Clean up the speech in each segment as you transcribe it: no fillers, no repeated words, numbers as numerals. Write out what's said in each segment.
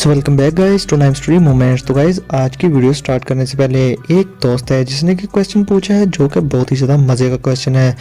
So welcome back guys to Naim story moments. तो guys आज की वीडियो स्टार्ट करने से पहले एक दोस्त है जिसने कि क्वेश्चन पूछा है जो कि बहुत ही ज़्यादा मज़े का क्वेश्चन है।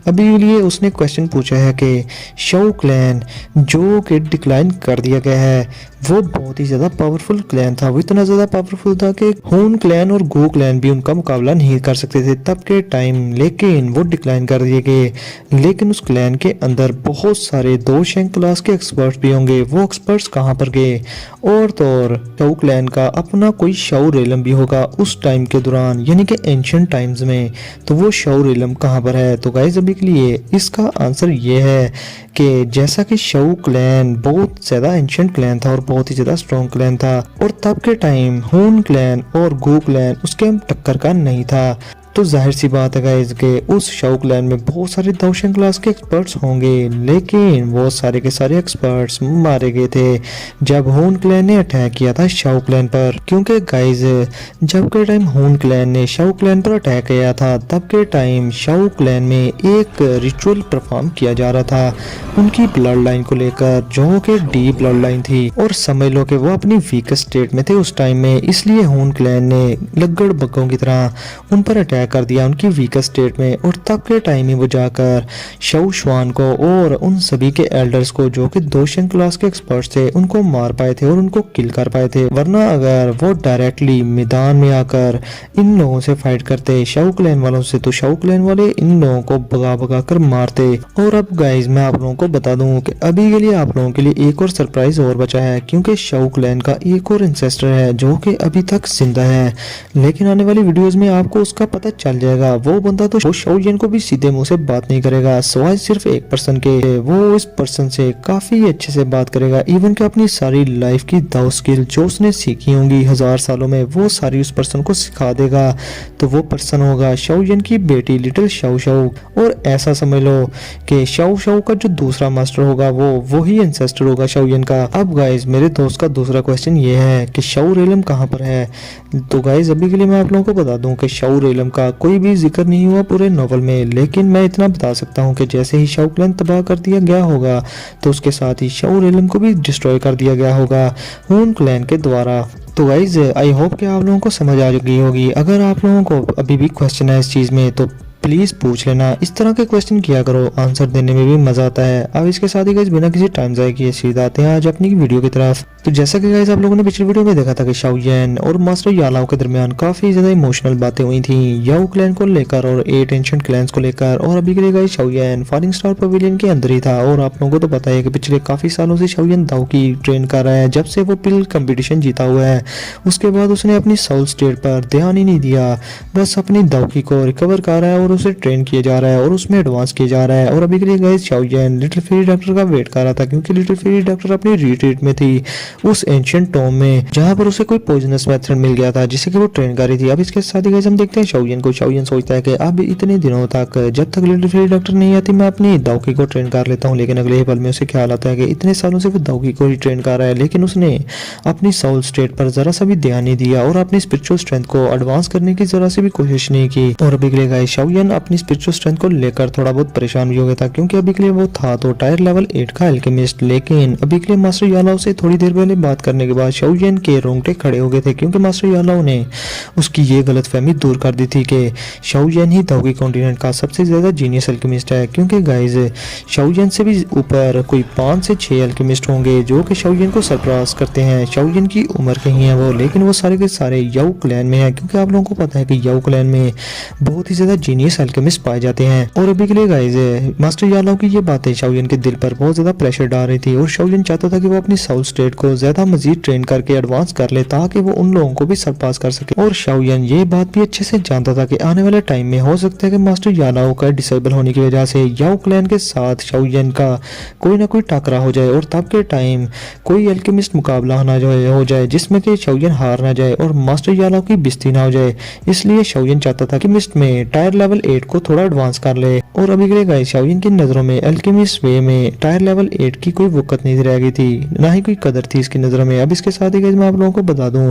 अभी के लिए उसने क्वेश्चन पूछा है कि शाओ क्लैन जो कि डिक्लाइन कर दिया गया है वो बहुत ही ज़्यादा पावरफुल क्लैन था। वो इतना ज़्यादा पावरफुल था कि हून क्लैन और गो क्लैन भी उनका मुकाबला नहीं कर सकते थे तब के टाइम, लेकिन वो डिक्लाइन कर दिए गए। लेकिन उस क्लैन के अंदर बहुत सारे दो शैंक क्लास के एक्सपर्ट्स भी होंगे। वो एक्सपर्ट्स कहाँ पर गए? और तो और शाओ क्लैन का अपना कोई शाओ रेलम भी होगा उस टाइम के दौरान, यानी कि एंशिएंट टाइम्स में। तो वो शाओ रेलम कहाँ पर है? तो गाइस अभी के लिए इसका आंसर ये है कि जैसा कि शाओ क्लैन बहुत ज़्यादा एंशिएंट क्लैन था और बहुत ही ज़्यादा स्ट्रॉन्ग क्लैन था, और तब के टाइम हून क्लैन और गो क्लैन उसके टक्कर का नहीं था। तो जाहिर सी बात है गाइस के उस शाओ क्लैन में बहुत सारे दाओशिन क्लास के एक्सपर्ट्स होंगे, लेकिन वो सारे के सारे एक्सपर्ट्स मारे गए थे जब हून क्लैन ने अटैक किया था शाओ क्लैन पर। क्योंकि गाइस जब के टाइम हून क्लैन ने शाओ क्लैन पर अटैक किया था तब के टाइम शाओ क्लैन में एक रिचुअल परफॉर्म किया जा रहा था उनकी ब्लड लाइन को लेकर, जो कि डीप ब्लड लाइन थी, और समझ लो कि वो अपनी वीकेस्ट स्टेट में थे उस टाइम में। इसलिए हून क्लैन ने लग्गड़ बग्गों की तरह उन पर अटैक कर दिया उनकी वीकेस्ट स्टेट में, और तब के टाइम में वो जाकर शाओ शुआन को और उन सभी के एल्डर्स को जो कि दो शैंक क्लास के एक्सपर्ट्स थे उनको मार पाए थे और उनको किल कर पाए थे। वरना अगर वो डायरेक्टली मैदान में आकर इन लोगों से फाइट करते शाओ क्लैन वालों से, तो शाओ क्लैन वाले इन लोगों को भगा भगा कर मारते। और अब गाइस मैं आप लोगों को बता दूं कि अभी के लिए आप लोगों के लिए एक और सरप्राइज और बचा है, क्योंकि शाओ क्लैन का एक और इंसेस्टर है जो कि अभी तक जिंदा है, लेकिन आने वाली वीडियोस में आपको उसका पता चल जाएगा। वो बंदा तो शाओ येन को भी सीधे मुंह से बात नहीं करेगा सिवाय सिर्फ एक पर्सन के। वो इस पर्सन से काफी अच्छे से बात करेगा, इवन कि अपनी सारी लाइफ की दाव स्किल जो उसने सीखी होंगी 1000 सालों में वो सारी उस पर्सन को सिखा देगा। तो वो पर्सन होगा शाओ येन की बेटी लिटिल शाओ शाओ। और ऐसा समझ लो कि शाओ शाओ का जो दूसरा मास्टर होगा वो ही एंसेस्टर होगा शाओ येन का। अब गाइस मेरे दोस्त का दूसरा क्वेश्चन ये है कि शाओ रेलम कहाँ पर है? तो गाइस अभी के लिए मैं आप लोगों को बता दूं कि शाओ रेलम का कोई भी जिक्र नहीं हुआ पूरे नॉवल में, लेकिन मैं इतना बता सकता हूं कि जैसे ही शाओ क्लैन तबाह कर दिया गया होगा तो उसके साथ ही शाओ रेलम को भी डिस्ट्रॉय कर दिया गया होगा हून क्लैन के द्वारा। तो गाइज आई होप कि आप लोगों को समझ आ गई होगी। अगर आप लोगों को अभी भी क्वेश्चन है इस चीज़ में तो प्लीज पूछ लेना। इस तरह के क्वेश्चन किया करो, आंसर देने में भी मजा आता है। अब इसके साथ ही गाइस बिना किसी टाइम जाए किए सीधा आते हैं आज अपनी वीडियो की तरफ। तो जैसा कि गाइस आप लोगों ने पिछली वीडियो में देखा था कि शाओ येन और मास्टर यालाओ के दरमियान काफी ज्यादा इमोशनल बातें हुई थी याओ क्लैन को लेकर और 8 एंशिएंट क्लैंस को लेकर। और अभी के लिए गाइस शाओ येन फॉलिंग स्टार पवेलियन के अंदर ही था, और आप लोगों को तो पता है कि पिछले काफी सालों से शाओ येन दाओ की ट्रेन कर रहा है। जब से वो पिल कंपटीशन जीता हुआ है उसके बाद उसने अपनी साउल स्टेट पर ध्यान ही नहीं दिया, बस अपनी दाओकी को रिकवर कर रहा है और उसे ट्रेन किया जा रहा है और उसमें एडवांस किया जा रहा है। और अभी के लिए गाइस शाओ येन लिटिल फेरी डॉक्टर का वेट कर रहा था, क्योंकि लिटिल फेरी डॉक्टर अपनी रिट्रीट में थी उस एंशिएंट टॉम में जहां पर उसे कोई पॉइजनस मेथड मिल गया था जिसे कि वो ट्रेन कर रही थी। अब इसके साथ ही गाइस हम देखते हैं शाओ येन को। शाओ येन सोचता है कि अब इतने दिनों तक जब तक लिटिल फेरी डॉक्टर नहीं आती मैं अपनी दाओकी को ट्रेन कर लेता हूँ, लेकिन अगले ही पल में उसे ख्याल आता है कि इतने सालों से वो दाओकी को ही ट्रेन कर रहा है लेकिन उसने अपनी साउल स्टेट पर जरा सा भी ध्यान नहीं दिया और अपनी स्पिरिचुअल स्ट्रेंथ को एडवांस करने की जरा सी भी कोशिश नहीं की। और अभी के लिए गाइस शाओ येन अपनी स्पिरिचुअल स्ट्रेंथ को लेकर थोड़ा बहुत परेशान भी हो गया था, क्योंकि अभी के लिए वो था तो टायर लेवल 8 का एल्केमिस्ट, लेकिन अभी के लिए मास्टर यालाओ से थोड़ी देर पहले बात करने के बाद शाओ येन के रोंगटे खड़े हो गए थे, क्योंकि मास्टर यालाओ ने उसकी ये गलतफहमी दूर कर दी थी कि शाओ येन ही दाओकी कॉन्टिनेंट का सबसे ज्यादा जीनियस एल्केमिस्ट है। क्योंकि गाइस शाओ येन से भी ऊपर कोई 5 से 6 एल्केमिस्ट होंगे जो कि शाओ येन को सरपास करते हैं। शाओ येन की उम्र के ही है वो, लेकिन वो सारे के सारे याओ क्लैन में है, क्योंकि आप लोगों को पता है कि याओ क्लैन में बहुत ही ज्यादा जीनियस एल्केमिस्ट पाए जाते हैं। और अभी के लिए गाइस मास्टर यालाओ की ये बातें शाओ येन के दिल पर बहुत ज्यादा प्रेशर डाल रही थी, और शाओ येन चाहता था कि वो अपनी साउल स्टेट को ज्यादा मजीद ट्रेन करके एडवांस कर ले ताकि वो उन लोगों को भी सरपास कर सके। और शाओ येन ये बात भी अच्छे से जानता था कि आने वाले टाइम में हो सकता है कि मास्टर यालाओ का डिसेबल होने की वजह से याओ क्लैन के साथ शाओ येन का कोई ना कोई टकरा हो जाए और तब के टाइम कोई एल्केमिस्ट मुकाबला हो जाए जिसमें कि शाओ येन हार ना जाए और मास्टर यालाओ की बिस्ती ना हो जाए। इसलिए शाओ येन चाहता था कि मिस्ट में टायर लेवल 8 को थोड़ा एडवांस कर ले। और अभी के लिए गाइस शाओलिन की नज़रों में अल्केमिस्ट वे में टायर लेवल 8 की कोई वक़्त नहीं रह गई थी, ना ही कोई कदर थी इसकी नज़रों में। अब इसके साथ ही गाइस मैं आप लोगों को बता दूं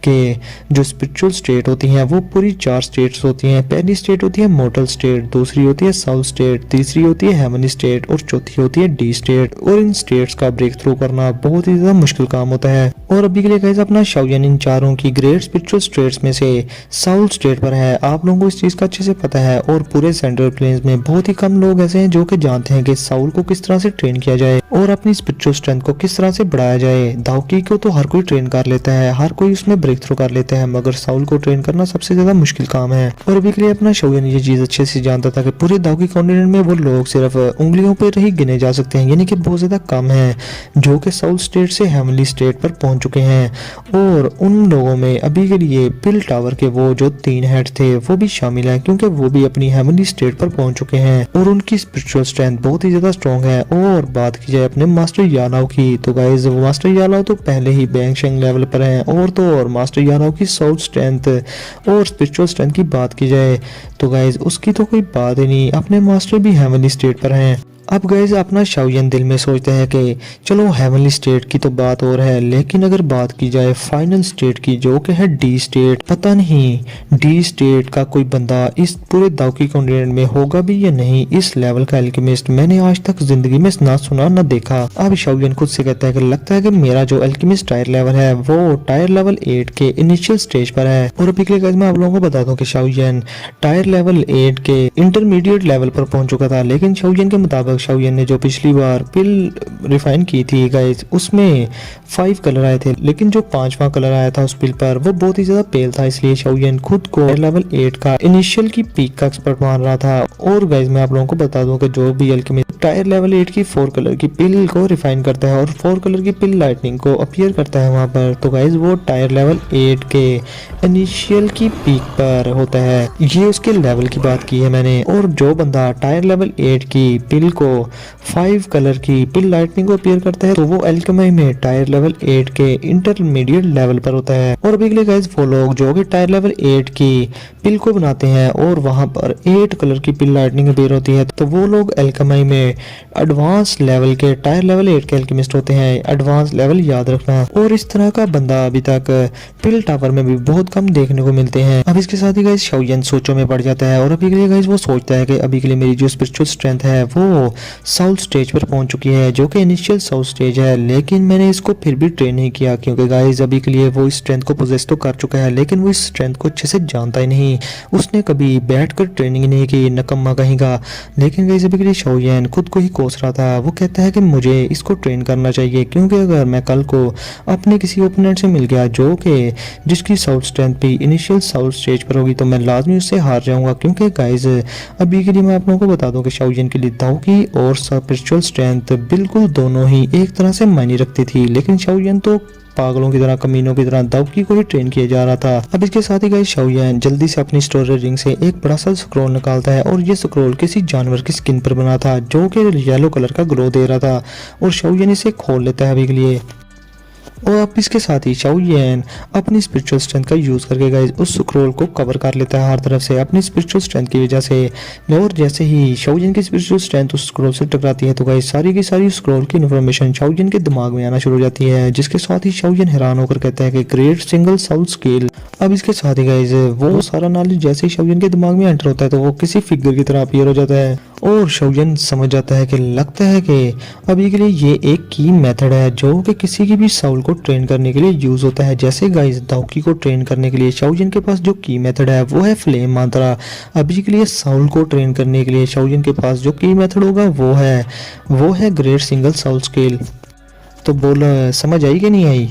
कि जो स्पिरिचुअल स्टेट होती हैं वो पूरी 4 स्टेट्स होती हैं। पहली स्टेट होती है मॉर्टल स्टेट, दूसरी होती है साउल स्टेट, तीसरी होती है हेवनली स्टेट और चौथी होती है डी स्टेट। और इन स्टेट्स का ब्रेक थ्रू करना बहुत ही ज़्यादा मुश्किल काम होता है। और अभी के लिए गाइस अपना शाओलिन इन चारों की ग्रेट स्पिरिचुअल स्टेट्स में से साउल स्टेट पर है। आप लोगों को इस चीज़ का अच्छे से पता है और पूरे सेंट्रल प्लेन्स में बहुत ही कम लोग ऐसे हैं जो कि जानते हैं कि साउल को किस तरह से ट्रेन किया जाए और अपनी स्पिरिचुअल स्ट्रेंथ को किस तरह से बढ़ाया जाए। दाओकी को तो हर कोई ट्रेन कर लेता है, हर कोई उसमें ब्रेक थ्रू कर लेता है, मगर साउल को ट्रेन करना सबसे ज्यादा मुश्किल काम है। और अभी के लिए अपना शाओलिन ये चीज अच्छे से जानता था कि पूरे दाओकी कॉन्टिनेंट में वो लोग सिर्फ उंगलियों पर ही गिने जा सकते हैं, यानी कि बहुत ज्यादा कम है जो कि साउल स्टेट से हेवनली स्टेट पर पहुंच चुके हैं। और उन लोगों में अभी के लिए पिल टावर के वो जो 3 हेड थे वो भी शामिल है, क्योंकि वो भी अपनी हेवनली स्टेट पर पहुंच चुके हैं और उनकी स्पिरिचुअल स्ट्रेंथ बहुत ही ज्यादा स्ट्रॉन्ग है। और बात की जाए अपने मास्टर यालाओ की, तो गाइस मास्टर यालाओ तो पहले ही बैंग शेंग लेवल पर हैं। और तो और मास्टर यालाओ की साउल स्ट्रेंथ और स्पिरिचुअल स्ट्रेंथ की बात की जाए तो गाइस उसकी तो कोई बात ही नहीं, अपने मास्टर भी हेवनली स्टेट पर हैं। अब गाइस अपना शाओलिन दिल में सोचते हैं कि चलो हेवनली स्टेट की तो बात और है, लेकिन अगर बात की जाए फाइनल स्टेट की जो कि है डी स्टेट, पता नहीं डी स्टेट का कोई बंदा इस पूरे दाओकी कॉन्टिनेंट में होगा भी या नहीं। इस लेवल का एल्केमिस्ट मैंने आज तक जिंदगी में ना सुना ना देखा। अब शाओलिन खुद से कहता है कि लगता है कि मेरा जो एल्केमिस्ट टायर लेवल है वो टायर लेवल 8 के इनिशियल स्टेज पर है। और अभी के लिए गाइस मैं आप लोगों को बता दूं कि शाओलिन टायर लेवल 8 के इंटरमीडिएट लेवल पर पहुंच चुका था, लेकिन शाओलिन के मुताबिक शाओलिन ने जो पिछली बार पिल रिफाइन की थी गाइस उसमें 5 कलर आए थे, लेकिन जो 5वां कलर आया था उस पिल पर वो बहुत ही ज्यादा पेल था, इसलिए शाओलिन खुद को लेवल 8 का इनिशियल की पीक का एक्सपर्ट मान रहा था। और गाइस मैं आप लोगों को बता दूं कि जो भी अल्केमिस्ट टायर लेवल 8 की 4 कलर की पिल को रिफाइन करता है और 4 कलर की पिल लाइटनिंग को अपीयर करता है वहां पर, तो गाइस वो टायर लेवल 8 के इनिशियल की पीक पर होता है। ये उसके लेवल की बात की है मैंने। और जो बंदा टायर लेवल 8 की पिल को 5 कलर की पिल लाइटनिंग को अपीयर करता है तो वो एल्केमी में टायर लेवल 8 के इंटरमीडिएट लेवल पर होता है। और अभी के लिए गाइस वो लोग जो कि टायर लेवल 8 की पिल को बनाते हैं और वहां पर 8 कलर की पिल लाइटनिंग अपीयर होती है, तो वो लोग एल्केमी में एडवांस लेवल के टायर लेवल 8 के एल्केमिस्ट होते हैं। एडवांस लेवल याद रखना। और इस तरह का बंदा अभी तक पिल टावर में भी बहुत कम देखने को मिलते हैं। अब इसके साथ ही गाइस शाओलिन सोचों में पड़ जाता है और अभी के लिए गाइस वो सोचता है कि अभी के लिए मेरी जो स्पिरिचुअल स्ट्रेंथ है वो साउल स्टेज पर पहुंच चुकी है, जो कि इनिशियल साउल स्टेज है, लेकिन मैंने इसको फिर भी ट्रेन नहीं किया, क्योंकि गाइस अभी के लिए वो इस स्ट्रेंथ को पोजेस तो कर चुका है लेकिन वो इस स्ट्रेंथ को अच्छे से जानता ही नहीं। उसने कभी बैठकर ट्रेनिंग नहीं की, नकम्मा कहीं का। लेकिन गाइस अभी के लिए शाओलिन खुद को ही कोस रहा था। वो कहता है कि मुझे इसको ट्रेन करना चाहिए, क्योंकि अगर मैं कल को अपने किसी ओपोनेंट से मिल गया जो कि जिसकी साउल स्ट्रेंथ भी इनिशियल साउल स्टेज पर होगी तो मैं लाजमी उससे हार जाऊंगा। क्योंकि गाइस अभी के लिए मैं आप लोगों को बता दूं कि शाओलिन के लिए दाओकी और स्पिरिचुअल स्ट्रेंथ बिल्कुल दोनों ही एक तरह से मायने रखती थी, लेकिन शाओलिन तो पागलों की तरह कमीनों की तरह दाओकी को ही ट्रेन किया जा रहा था। अब इसके साथ ही गाइस शाओलिन जल्दी से अपनी स्टोरेज रिंग से एक बड़ा सा स्क्रोल निकालता है और ये स्क्रोल किसी जानवर की स्किन पर बना था जो कि येलो कलर का ग्लो दे रहा था और शाओलिन इसे खोल लेता है अभी के लिए। और अब इसके साथ ही शाओलिन अपनी स्पिरिचुअल स्ट्रेंथ का यूज करके गाइस उस स्क्रोल को कवर कर लेता है हर तरफ से अपनी स्पिरिचुअल स्ट्रेंथ की वजह से। और जैसे ही शाओलिन की स्पिरिचुअल स्ट्रेंथ उस स्क्रोल से टकराती है तो गाइस सारी की सारी स्क्रोल की इन्फॉर्मेशन शाओलिन के दिमाग में आना शुरू हो जाती है, जिसके साथ ही शाओलिन हैरान होकर कहता है कि ग्रेट सिंगल साउल स्केल। अब इसके साथ ही गाइस वो सारा नॉलेज जैसे ही शाओलिन के दिमाग में एंटर होता है तो वो किसी फिगर की तरह अपीयर हो जाता है और शाओलिन समझ जाता है कि लगता है कि अभी के लिए ये एक की मेथड है जो कि किसी की भी साउल को ट्रेन करने के लिए यूज होता है। जैसे गाइस दाओकी को ट्रेन करने के लिए शाओलिन के पास जो की मेथड है वो है फ्लेम मंत्रा, अभी के लिए साउल को ट्रेन करने के लिए शाओलिन के पास जो की मेथड होगा वो है ग्रेट सिंगल साउल स्केल। तो बोलो समझ आई कि नहीं आई?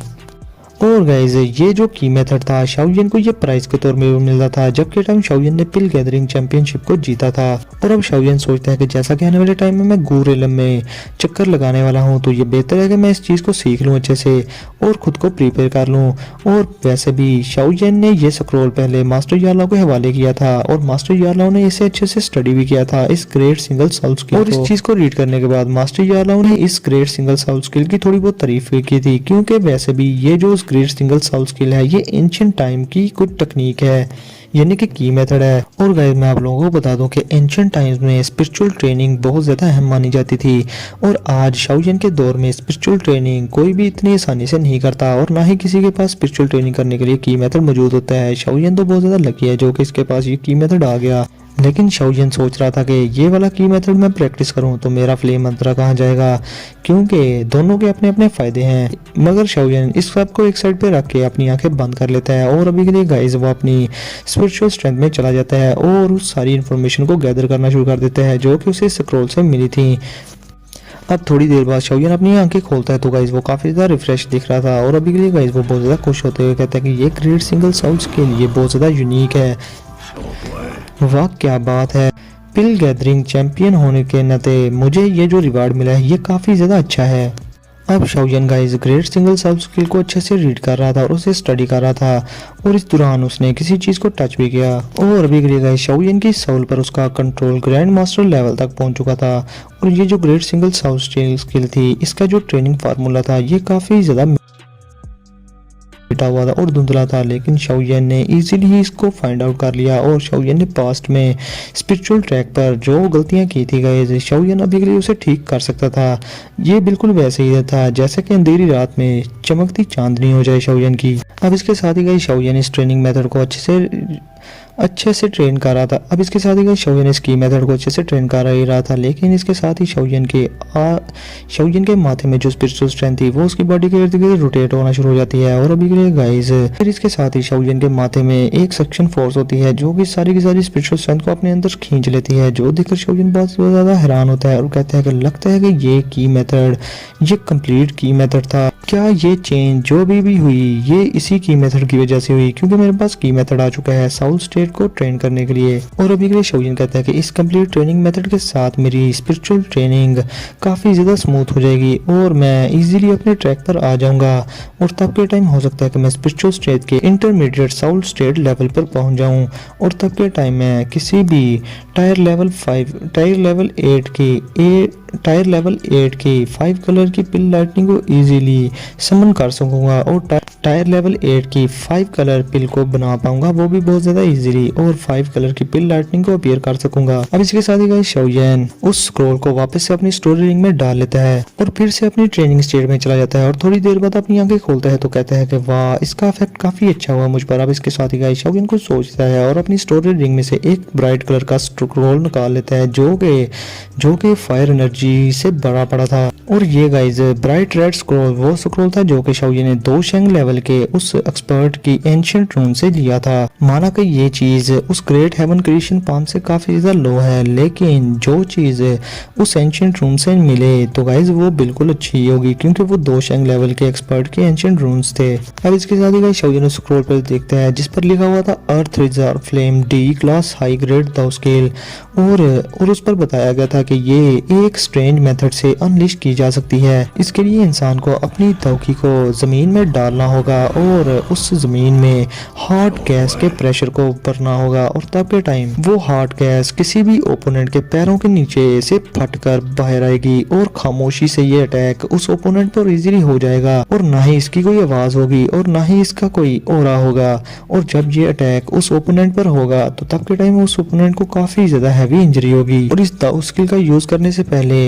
और गाइस ये जो की मेथड था शाओलिन को ये प्राइज के तौर में मिलता था जबकि टाइम शाओलिन ने पिल गैदरिंग चैंपियनशिप को जीता था। और अब शाओलिन सोचता है कि जैसा कि आने वाले टाइम में मैं गू रेलम में चक्कर लगाने वाला हूं तो ये बेहतर है कि मैं इस चीज़ को सीख लूं अच्छे से और खुद को प्रिपेयर कर लूं। और वैसे भी शाओलिन ने ये स्क्रोल पहले मास्टर यालाओ को हवाले किया था और मास्टर यालाओ ने इसे अच्छे से स्टडी भी किया था इस ग्रेट सिंगल साउल स्किल और इस चीज़ को रीड करने के बाद मास्टर यालाओ ने इस ग्रेट सिंगल साउल स्किल की थोड़ी बहुत तारीफ की थी, क्योंकि वैसे भी ये जो ग्रेट सिंगल साउथ स्किल है ये एंशिएंट टाइम की कुछ टेक्निक है, यानी कि की मेथड है। और गाइस मैं आप लोगों को बता दूं कि एंशिएंट टाइम्स में स्पिरिचुअल ट्रेनिंग बहुत ज़्यादा अहम मानी जाती थी, और आज शाओलियन के दौर में स्पिरिचुअल ट्रेनिंग कोई भी इतनी आसानी से नहीं करता, और ना ही किसी के पास स्पिरिचुअल ट्रेनिंग करने के लिए की मेथड मौजूद होता है। शाओलियन तो बहुत ज़्यादा लकी है जो कि इसके पास ये की मेथड आ गया, लेकिन शाओलियन सोच रहा था कि ये वाला की मेथड मैं प्रैक्टिस करूं तो मेरा फ्लेम मंत्रा कहाँ जाएगा, क्योंकि दोनों के अपने अपने फ़ायदे हैं। मगर शाओलियन इस सब को एक साइड पे रख के अपनी आंखें बंद कर लेता है, और अभी के लिए गाइस वो अपनी स्पिरिचुअल स्ट्रेंथ में चला जाता है और उस सारी इन्फॉर्मेशन को गैदर करना शुरू कर देता है जो कि उसे स्क्रॉल से मिली थी। अब थोड़ी देर बाद शाओलियन अपनी आंखें खोलता है तो गाइस वो काफ़ी ज़्यादा रिफ्रेश दिख रहा था, और अभी के लिए गाइस वो बहुत ज़्यादा खुश होते हुए कहता है कि ये ग्रेट सिंगल साउंड्स के लिए बहुत ज़्यादा यूनिक है। वाह क्या बात है, पिल गैदरिंग चैंपियन होने के नाते मुझे ये जो रिवार्ड मिला है ये काफ़ी ज़्यादा अच्छा है। अब Shaolin guys great single south skill को अच्छे से रीड कर रहा था और उसे स्टडी कर रहा था, और इस दौरान उसने किसी चीज़ को टच भी किया, और अभी के लिए गाइस शाओलियन की सोल पर उसका कंट्रोल ग्रैंड मास्टर लेवल तक पहुंच चुका था। और ये जो ग्रेट सिंगल साउथ स्किल थी इसका जो ट्रेनिंग फार्मूला था ये काफ़ी ज़्यादा मिटा हुआ था और धुंधला था, लेकिन शाओलियन ने इजीली इसको फाइंड आउट कर लिया। और शाओलियन ने पास्ट में स्पिरिचुअल ट्रैक पर जो गलतियां की थी गाइस शाओलियन अभी के लिए उसे ठीक कर सकता था। ये बिल्कुल वैसे ही था जैसे कि अंधेरी रात में चमकती चांदनी हो जाए शाओलियन की। अब इसके साथ ही गाइस शाओलियन इस ट्रेनिंग मेथड को अच्छे से ट्रेन कर रहा था। अब इसके साथ ही शाओलियन इस की मेथड को अच्छे से ट्रेन कर ही रहा था, लेकिन इसके साथ ही शाओलियन के माथे में जो स्पिरिचुअल स्ट्रेंथ थी वो उसकी बॉडी के इर्द गिर्द रोटेट होना शुरू हो जाती है। और अभी के लिए गाइस फिर इसके साथ ही शाओलियन के माथे में एक सक्शन फोर्स होती है जो कि सारी की सारी स्पिरिचुअल स्ट्रेंथ को अपने अंदर खींच लेती है, जो देखकर शाओलियन बहुत ज़्यादा हैरान होता है और कहता है कि लगता है कि ये की मेथड ये कंप्लीट की मेथड था। क्या ये चेंज जो भी हुई ये इसी की मेथड की वजह से हुई, क्योंकि मेरे पास की मेथड आ चुका है साउथ स्टेट को ट्रेन करने के लिए। और अभी के लिए शाओलियन कहता है कि इस कंप्लीट ट्रेनिंग मेथड के साथ मेरी स्पिरिचुअल ट्रेनिंग काफ़ी ज़्यादा स्मूथ हो जाएगी और मैं इजीली अपने ट्रैक पर आ जाऊंगा, और तब के टाइम हो सकता है कि मैं स्पिरिचुअल स्टेट के इंटरमीडिएट साउथ स्टेट लेवल पर पहुंच जाऊं, और तब के टाइम मैं किसी भी टायर लेवल 8 की 5 कलर की पिल लाइटनिंग को इजीली समन कर सकूंगा, और टायर लेवल 8 की 5 कलर पिल को बना पाऊंगा वो भी बहुत ज्यादा इजीली, और 5 कलर की पिल लाइटनिंग को अपीयर कर सकूंगा। अब इसके साथ ही गाइस शाओलियन उस स्क्रॉल को वापस से अपनी स्टोरी रिंग में डाल लेता है और फिर से अपनी ट्रेनिंग स्टेट में चला जाता है, और थोड़ी देर बाद अपनी आंखें खोलता है तो कहता है कि वाह इसका इफेक्ट काफी अच्छा हुआ मुझ पर। अब इसके साथ ही गाइस शाओलियन कुछ सोचता है और अपनी स्टोरी रिंग में से एक ब्राइट कलर का स्क्रॉल निकाल लेता है जो कि फायर एनर्जी से बड़ा पड़ा था। और ये गाइस ब्राइट रेड स्क्रॉल वो स्क्रॉल था जो कि शाओलियन ने 2 शेंग लेवल के उस एक्सपर्ट की एंशिएंट रून से लिया था। माना कि ये चीज उस ग्रेट हेवन क्रिएशन पाम से काफी ज्यादा लो है, लेकिन जो चीज उस एंशिएंट रून से मिले तो गाइस वो बिल्कुल अच्छी होगी, क्योंकि वो 2 शेंग लेवल के एक्सपर्ट के एंशिएंट रून्स थे। अब इसके साथ ही गाइस शाओलियन उस स्क्रॉल पर देखता है जिस पर लिखा हुआ था earth reserve flame D class high grade दाउ स्केल, और उस पर बताया गया था कि ये एक स्ट्रेंज मेथड से अनलिश की जा सकती है। इसके लिए इंसान को अपनी तौकी को जमीन में डालना होगा और उस जमीन में हॉट गैस के प्रेशर को भरना होगा, और तब के टाइम वो हॉट गैस किसी भी ओपोनेंट के पैरों के नीचे से फटकर बाहर आएगी, और खामोशी से ये अटैक उस ओपोनेंट पर इजीली हो जाएगा, और ना ही इसकी कोई आवाज होगी और ना ही इसका कोई ऑरा होगा। और जब ये अटैक उस ओपोनेंट पर होगा तो तब के टाइम उस ओपोनेंट को काफी ज्यादा हैवी इंजरी होगी। और इस दाउ स्किल का यूज करने से पहले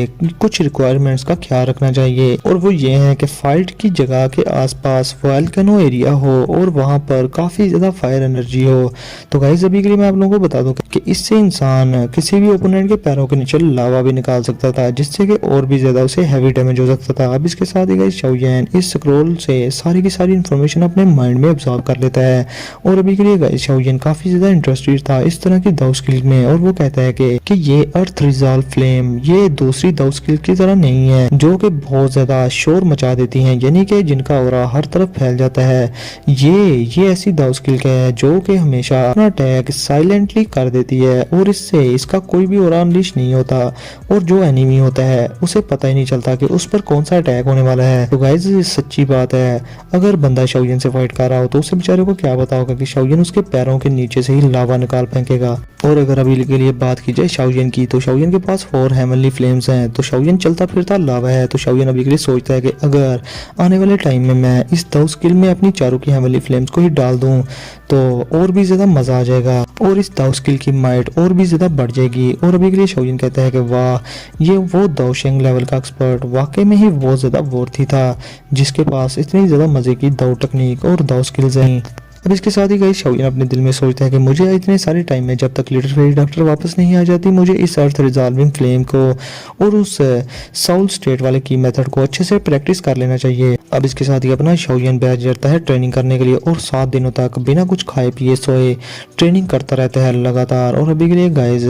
कुछ रिक्वायरमेंट्स का ख्याल रखना चाहिए, और वो ये है कि फाइट की जगह के आसपास वोल्केनो एरिया हो और वहां पर काफी ज्यादा फायर एनर्जी हो। तो गाइस अभी के लिए मैं आप लोगों को बता दूं कि इससे इंसान किसी भी ओपोनेंट के पैरों के नीचे लावा भी निकाल सकता था, जिससे कि और भी ज्यादा उसे हैवी डैमेज हो सकता था। अब इसके साथ ही गाइस शाओलियन इस स्क्रॉल से सारी की सारी इंफॉर्मेशन अपने माइंड में ऑब्जर्व कर लेता है, और अभी के लिए गाइस शाओलियन काफी ज्यादा इंटरेस्टेड था इस तरह की दाउ स्किल में, और वो कहता है कि ये अर्थ रिजॉल्व फ्लेम ये दूसरी दाउ स्किल की तरह नहीं है जो कि बहुत ज्यादा शोर मचा देती हैं, यानी कि जिनका ऑरा हर तरफ फैल जाता है। ये ऐसी दाउ स्किल है जो कि हमेशा अपना अटैक साइलेंटली कर देती देती है और इससे इसका कोई भी और अनलिश नहीं होता और जो एनिमी होता है उसे पता ही नहीं चलता कि उस पर कौन सा अटैक होने वाला है। तो गाइस ये सच्ची बात है, अगर बंदा शाओयन से फाइट कर रहा हो तो उसे बेचारे को क्या पता होगा कि शाओयन उसके पैरों के नीचे से ही लावा निकाल फेंकेगा। और अगर अभी के लिए बात की जाए शाओयन की, तो शाओयन के पास 4 हेवनली फ्लेम्स हैं, तो शाओयन चलता फिरता लावा है। तो शाओयन अभी के लिए सोचता है कि अगर आने वाले टाइम में मैं इस 2 स्किल में अपनी चारों की हेवनली फ्लेम्स को ही डाल दूं तो और भी ज्यादा मजा आ जाएगा और इस 2 स्किल की माइट और भी ज्यादा बढ़ जाएगी। और अभी के लिए शाओयन कहता है कि वाह, ये वो दाओशेंग लेवल का एक्सपर्ट वाकई में ही बहुत ज्यादा वर्थी था जिसके पास इतनी ज्यादा मजे की दाव टेक्निक और दाव स्किल्स हैं। अब इसके साथ ही गाइस शाओयन अपने दिल में सोचता है कि मुझे इतने सारे टाइम में जब तक लिटिल फेरी डॉक्टर वापस नहीं आ जाती, मुझे इस अर्थ रिजॉल्विंग फ्लेम को और उस साउल स्टेट वाले की मेथड को अच्छे से प्रैक्टिस कर लेना चाहिए। अब इसके साथ ही अपना शाओयन बैठ जाता है ट्रेनिंग करने के लिए और 7 दिनों तक बिना कुछ खाए पिए सोए ट्रेनिंग करता रहता है लगातार। और अभी के लिए गाइस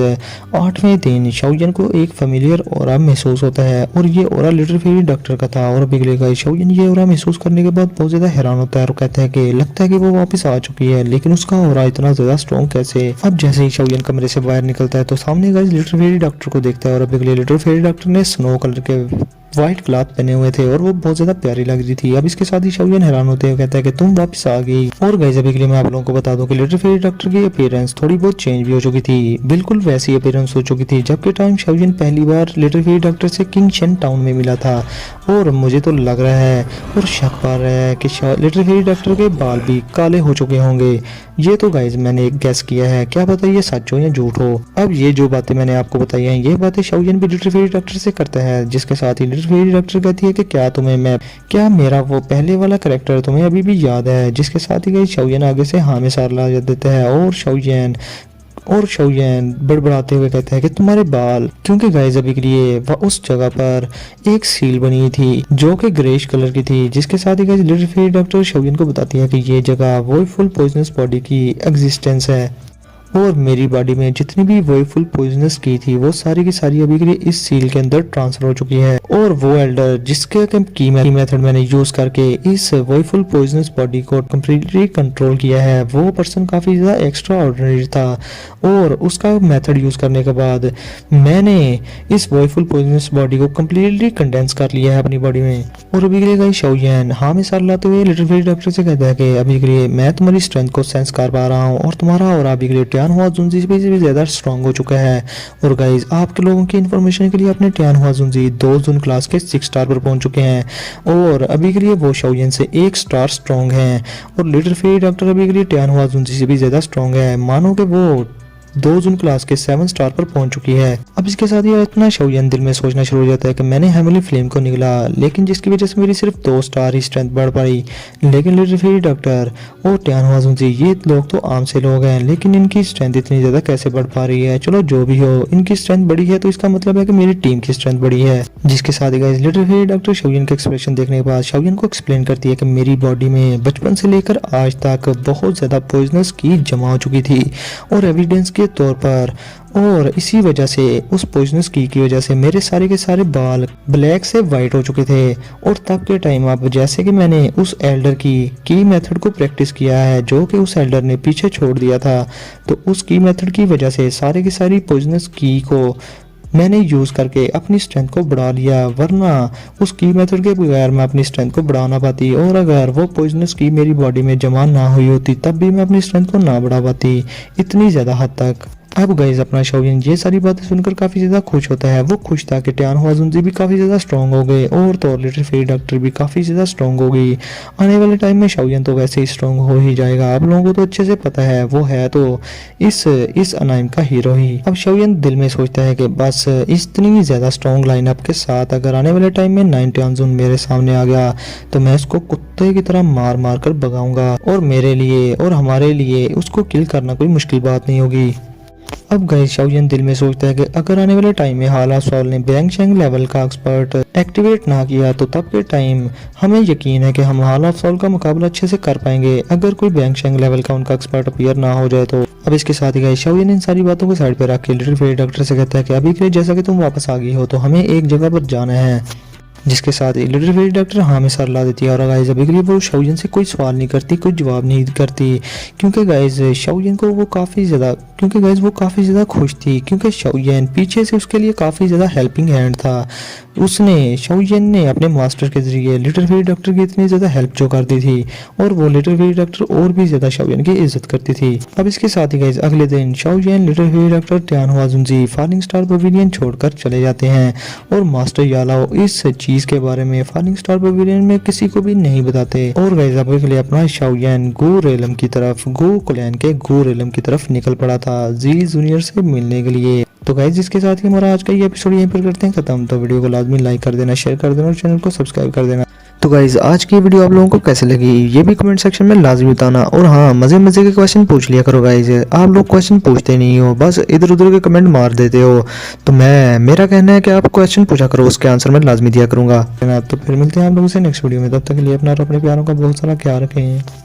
8वें दिन शाओयन को एक फेमिलियर ऑरा महसूस होता है और ये ऑरा लिटिल फेरी डॉक्टर का था। और अभी के लिए गाइस शाओयन ये ऑरा महसूस करने के बाद बहुत ज्यादा हैरान होता है और कहता है कि लगता है कि वो वापस आ चुकी है, लेकिन उसका ऑरा इतना ज्यादा स्ट्रॉन्ग कैसे। अब जैसे ही शाओयन कमरे से बाहर निकलता है तो सामने गाइस लिटिल फेरी डॉक्टर को देखता है और अभी के लिए लिटिल फेरी डॉक्टर ने स्नो कलर के व्हाइट क्लॉथ पहने हुए थे और वो बहुत ज्यादा प्यारी लग रही थी। अब इसके साथ ही शाओयन हैरान होते हैं, कहता है कि तुम वापस आ गई। और गाइस अभी के लिए मैं आप लोगों को बता दूं कि लिटिल फेरी डॉक्टर की अपीयरेंस थोड़ी बहुत चेंज भी हो चुकी थी, बिल्कुल वैसी अपीयरेंस हो चुकी थी जबकि टाइम शाओयन पहली बार लिटिल फेरी डॉक्टर से किंग शेन टाउन में मिला था। और मुझे तो लग रहा है और शक पा रहा है कि लिटिल फेरी डॉक्टर के बाल भी काले हो चुके होंगे। ये तो गाइस मैंने एक गैस किया है, क्या पता ये सच हो या झूठ हो। अब ये जो बातें मैंने आपको बताई हैं ये बातें शाओयन भी लिटिल फेरी डॉक्टर से करता है, जिसके साथ ही लिटिल फेरी डॉक्टर कहती है कि क्या मेरा वो पहले वाला कैरेक्टर तुम्हें अभी भी याद है। जिसके साथ ही गाइस शाओयन आगे से हाँ में सार ला देता है और शाओयन बड़बड़ाते हुए कहता है कि तुम्हारे बाल, क्योंकि गाइस अभी के लिए वह उस जगह पर एक सील बनी थी जो कि ग्रेश कलर की थी। जिसके साथ ही guys little fairy doctor Shaoyan को बताती है कि ये जगह वो फुल पॉइजनस बॉडी की एग्जिस्टेंस है और मेरी बॉडी में जितनी भी वोइफुल पॉइजनस की थी वो सारी की सारी अभी के लिए इस सील के अंदर ट्रांसफर हो चुकी है। और वो एल्डर जिसके की मेथड मैंने यूज करके इस वोइफुल पॉइजनस बॉडी को कम्प्लीटली कंट्रोल किया है, वो पर्सन काफी ज्यादा एक्स्ट्रा ऑर्डिनरी था और उसका मेथड यूज करने के बाद मैंने इस वोइफुल पॉइजनस बॉडी को कम्प्लीटली कंडेंस कर लिया है अपनी बॉडी में। और अभी के लिए गाइस शाओयन हाँ में सार लाते हुए लिटिल फेरी डॉक्टर से कहता है कि अभी के लिए मैं तुम्हारी स्ट्रेंथ को सेंस कर पा रहा हूँ और तुम्हारा और अभी के लिए हुआ जुंजी से भी ज्यादा स्ट्रॉन्ग हो चुका है। और गाइस आपके लोगों की इन्फॉर्मेशन के लिए अपने ट्यान हुआ जुंजी 2 जून क्लास के 6 स्टार पर पहुंच चुके हैं और अभी के लिए वो शाओयन से 1 स्टार स्ट्रॉन्ग हैं। और लिटिल फेरी डॉक्टर अभी के लिए ट्यान हुआ जुंजी से भी ज्यादा स्ट्रॉन्ग है, मानो कि वो 2 जून क्लास के 7 स्टार पर पहुंच चुकी है। अब इसके साथ ही इतना शाओयन दिल में सोचना शुरू हो जाता है कि मैंने हेवनली फ्लेम को निकला, लेकिन जिसकी वजह से मेरी सिर्फ 2 स्टार ही स्ट्रेंथ बढ़ पाई। लेकिन लिटिल फेरी डॉक्टर और ट्यान हुआ जुंजी ये लोग तो आम से लोग हैं, लेकिन इनकी स्ट्रेंथ इतनी ज्यादा कैसे बढ़ पा रही है। चलो जो भी हो, इनकी स्ट्रेंथ बढ़ी है तो इसका मतलब है कि मेरी टीम की स्ट्रेंथ बढ़ी है। जिसके साथ ही guys little fairy doctor Shaoyan के एक्सप्रेशन देखने के बाद शाओयन को एक्सप्लेन करती है कि मेरी बॉडी में बचपन से लेकर आज तक बहुत ज्यादा पॉइजनस की जमा हो चुकी थी और एविडेंस के तौर पर, और इसी वजह से उस पॉइजनस की वजह से मेरे सारे के सारे बाल ब्लैक से वाइट हो चुके थे। और तब के टाइम अब जैसे कि मैंने उस एल्डर की मेथड को प्रैक्टिस किया है जो कि उस एल्डर ने पीछे छोड़ दिया था, तो उस की मेथड की वजह से सारे की सारी पॉइजनस की को मैंने यूज करके अपनी स्ट्रेंथ को बढ़ा लिया, वरना उस की मेथड के बगैर मैं अपनी स्ट्रेंथ को बढ़ा ना पाती और अगर वो पॉइजनस की मेरी बॉडी में जमा ना हुई होती तब भी मैं अपनी स्ट्रेंथ को ना बढ़ा पाती इतनी ज्यादा हद तक। अब गाइस अपना शाओयन ये सारी बातें सुनकर काफी ज्यादा खुश होता है। वो खुश था कि ट्यान हुआ जुंजी भी काफी ज्यादा स्ट्रॉन्ग हो गए और तो लिटिल फेरी डॉक्टर भी काफी ज्यादा स्ट्रॉन्ग हो गई। आने वाले टाइम में शाओयन तो वैसे ही स्ट्रॉन्ग हो ही जाएगा, आप लोगों को तो अच्छे से पता है वो है तो इस अनाइम का हीरो ही। अब शाओयन दिल में सोचता है कि बस इतनी ज्यादा स्ट्रॉन्ग लाइनअप के साथ अगर आने वाले टाइम में 9 ट्यानजुन मेरे सामने आ गया तो मैं उसको कुत्ते की तरह मार मार कर भगाऊंगा और मेरे लिए और हमारे लिए उसको किल करना कोई मुश्किल बात नहीं होगी। अब गाइस शाओयन दिल में सोचता है कि अगर आने वाले टाइम में हाला सॉल ने बैंगशैंग लेवल का एक्सपर्ट एक्टिवेट ना किया तो तब के टाइम हमें यकीन है कि हम हाला सॉल का मुकाबला अच्छे से कर पाएंगे अगर कोई बैंगशैंग लेवल का उनका एक्सपर्ट अपीयर ना हो जाए तो। अब इसके साथ ही गाइस शाओयन इन सारी बातों को साइड पे रख के लिटिल फेरी डॉक्टर से कहता है कि अभी के लिए जैसा कि तुम वापस आ गई हो तो हमें एक जगह पर जाना है जिसके साथ लिटिल फेरी डॉक्टर हाँ में सर ला देती है और गाइस अभी के लिए वो शाओजिन से कोई सवाल नहीं करती, कोई जवाब नहीं करती, क्योंकि गाइस शाओजिन को वो काफ़ी ज़्यादा खुश थी, क्योंकि शाओजिन पीछे से उसके लिए काफ़ी ज़्यादा हेल्पिंग हैंड था। शाओजिन ने अपने मास्टर के ज़रिए लिटिल फेरी डॉक्टर की इतनी ज़्यादा हेल्प जो करती थी और वो लिटिल फेरी डॉक्टर और भी ज़्यादा शाओजिन की इज्जत करती थी। अब इसके साथ ही गाइस अगले दिन शाओजिन, little fairy doctor, तियानहुआ जुनजी falling star pavilion छोड़कर चले जाते हैं और मास्टर यालाओ इस चीज़ के बारे में फॉलिंग स्टार पवेलियन में किसी को भी नहीं बताते। और गाइस अब के लिए अपना शाओजिन गो क्लैन के गो रेलम की तरफ निकल पड़ा था जी जूनियर से मिलने के लिए। तो गाइस जिसके साथ ही हमारा आज का ये एपिसोड यहीं पर करते हैं खत्म। तो वीडियो को लाजमी लाइक कर देना, शेयर कर देना और चैनल को सब्सक्राइब कर देना। तो गाइज आज की वीडियो आप लोगों को कैसे लगी ये भी कमेंट सेक्शन में लाजमी बताना। और हाँ, मजे मजे के क्वेश्चन पूछ लिया करो गाइज, आप लोग क्वेश्चन पूछते नहीं हो, बस इधर उधर के कमेंट मार देते हो। तो मेरा कहना है कि आप क्वेश्चन पूछा करो, उसके आंसर मैं लाजमी दिया करूंगा। तो फिर मिलते हैं आप लोगों से नेक्स्ट वीडियो में, तब तक के लिए अपना और अपने प्यारों का बहुत सारा ख्याल रखें।